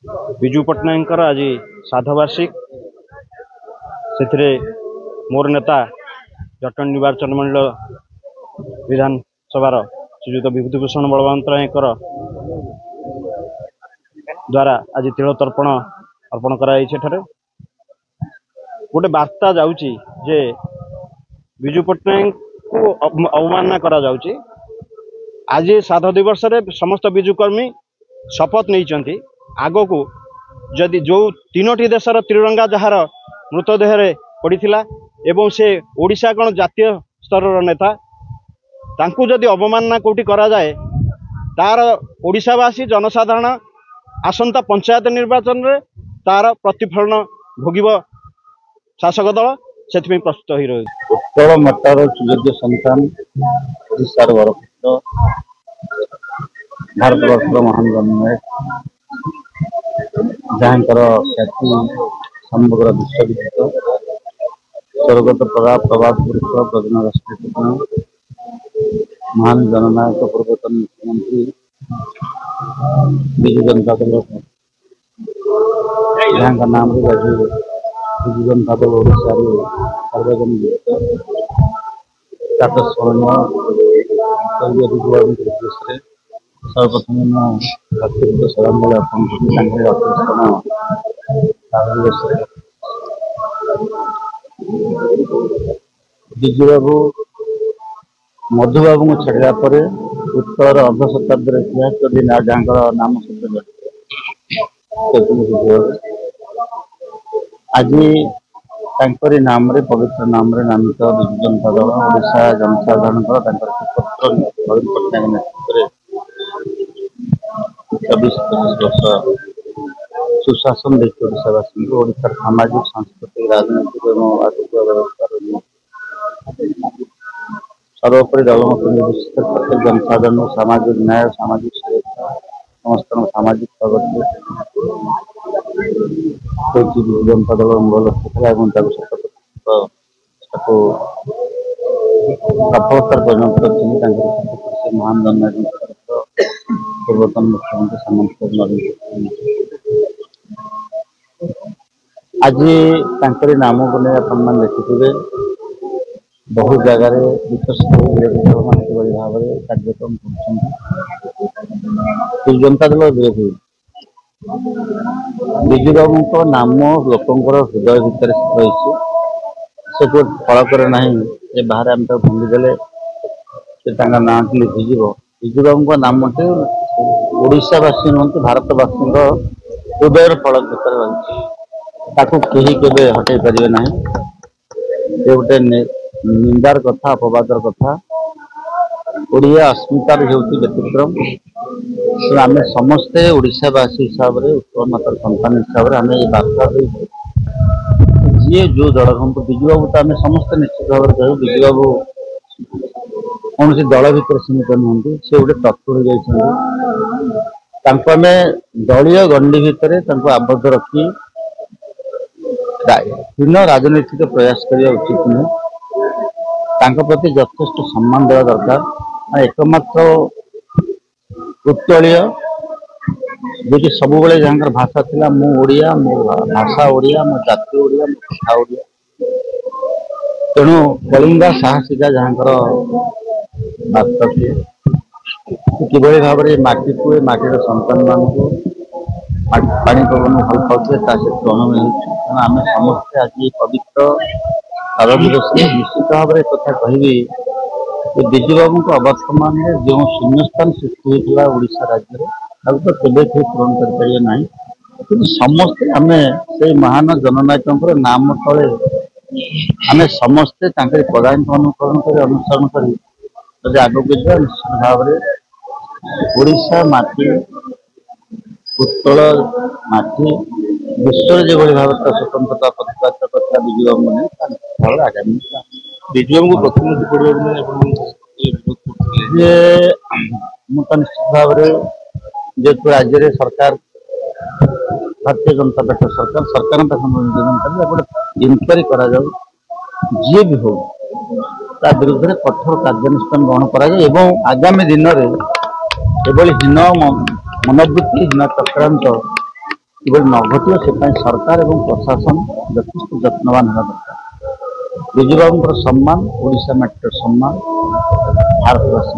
विजु पट्टनायक आज साधवार्षिक से मोर नेता जटन निर्वाचन मंडल विधानसभा श्रीजुत विभूतिभूषण बलवंत राय द्वारा आज तिल तर्पण अर्पण कर गोटे वार्ता जाउची जे विजु पट्टनायक को अवमानना करा जाउची। आज साध दिवस रे समस्त विजुकर्मी शपथ नहीं आग को जदि जो तीनोटी देशर त्रिरंगा जार मृतदेह पड़ा एवं से ओडिशा कौन जातीय स्तर नेता तांकू जदि अवमानना कोटी करा जाए तार ओडिशावासी जनसाधारण आसंता पंचायत निर्वाचन रे तार प्रतिफलन भोगिब शासक दल से प्रस्तुत हो रही उत्कल मतार सुयोग्य संतान ओडिशार बरपुत्र भारतवर्ष महान जननायक जहाँकर ख्याति समग्र विश्वविदित स्वर्गत प्रभात पुरुष प्रधान राष्ट्रपति महान जननायक पूर्वतन मुख्यमंत्री विजु जनता दल जहाँ नाम विजु जनता दल ओडिशा सार्वजनिक उद्देश्य सर्वप्रथम व्यक्तिगत श्रद्धांजलि विजु बाबू मधुबाबू को छाड़ा पर उत्तर अर्ध शताब्दी इतिहास दिन जहाँ नाम सहित आज तांकरी नाम रे पवित्र नाम रे नामित विजु जनता दल ओडिशा जनसाधारण सुपुत्र नवीन पट्टनायक नेतृत्व 24-25 वर्ष सुशासन देखिए ओडिशावासी ओडिशार सामाजिक सांस्कृतिक राजनैतिक और आर्थिक व्यवस्था सर्वोपरि दलमत निर्देशित प्रत्येक जनसाधारण सामाजिक न्याय सामाजिक सुरक्षा समस्त सामाजिक प्रगति विजु जनता दल मूल लक्ष्य सफलतार परिणत कर महान जननायक पूर्वतन मुख्यमंत्री सामंत नवीन आज नाम को नहीं अपन देखिथे बहु जगार विकसित विरोधी भाव में कार्यक्रम कर जनता दल विरोधी विजु बाबू नाम लोकंर हृदय भितर रही से फलकर ना ये बाहर आम भांगीदेले से ना लिखिज विजु बाबू नाम ओडिशावासी नुहत भारतवासी हृदय फल भितर रही कहीं केवे हटई पारे ना ये गोटे निंदार कथा अपवादर कथा ओडिया अस्मितार होती व्यतिक्रम आम समस्ते ओडिशावासी हिसाब से उत्कल मातार संतान हिसाब से आम ये वार्ता जी जो दल हूँ विजु बाबू तो आम समस्ते निश्चित भाव में कहूँ विजु बाबू कौन सी दल भितर सीमित नुहति से गोटे तत्व हो जाए दलीय गंडी भितर आबद्ध रखी हीन राजनैतिक प्रयास करने उचित नुहे प्रति यथेष्ट सम्मान देवा दरकार एकमात्र उत्कलीय जी सब जहाँ भाषा थिला मु ओडिया मो भाषा ओडिया मो जाति ओडिया मो कथा ओडिया तेणु कलिंगा साहसिका जहाँ बार्ता थी कि भाव में माटी को माटीर संतान मान पानी पवन भल पाते अनुमय हो आम समस्ते आज पवित्र दिवस निश्चित भाव में कथा कह विजु बाबू को अवर्तमान जो शून्यस्थान सृष्टि होता ओडिशा राज्य तो केवे पूरण कर समस्ते आम से महान जननायक नाम तले आम समस्ते पदायन अनुकरण कर अनुसरण कर आगे निश्चित भाव में ओडिशा माटी उत्कल माटी विश्व जो भाव स्वतंत्रता प्रतिपादित करता विजु बाबू ने आगामी विजु बाबू को प्रतिनिधि निश्चित भाव में जेहेतु राज्य में सरकार भारतीय जनता पार्टी सरकार निवेदन कर इनक्वारी करा जी भी हो ता विरुद्ध कठोर कार्यानुष्ठान ग्रहण करा आगामी दिन में एभली हीन मनोवृत्ति हीन चक्रांत किभଳି न घटिବ से सरकार एवं प्रशासन यथेष्ट यत्नवान होगा दरकार। विजु बाबूंकर सम्मान ओडिशा माटीर सम्मान भारतवासी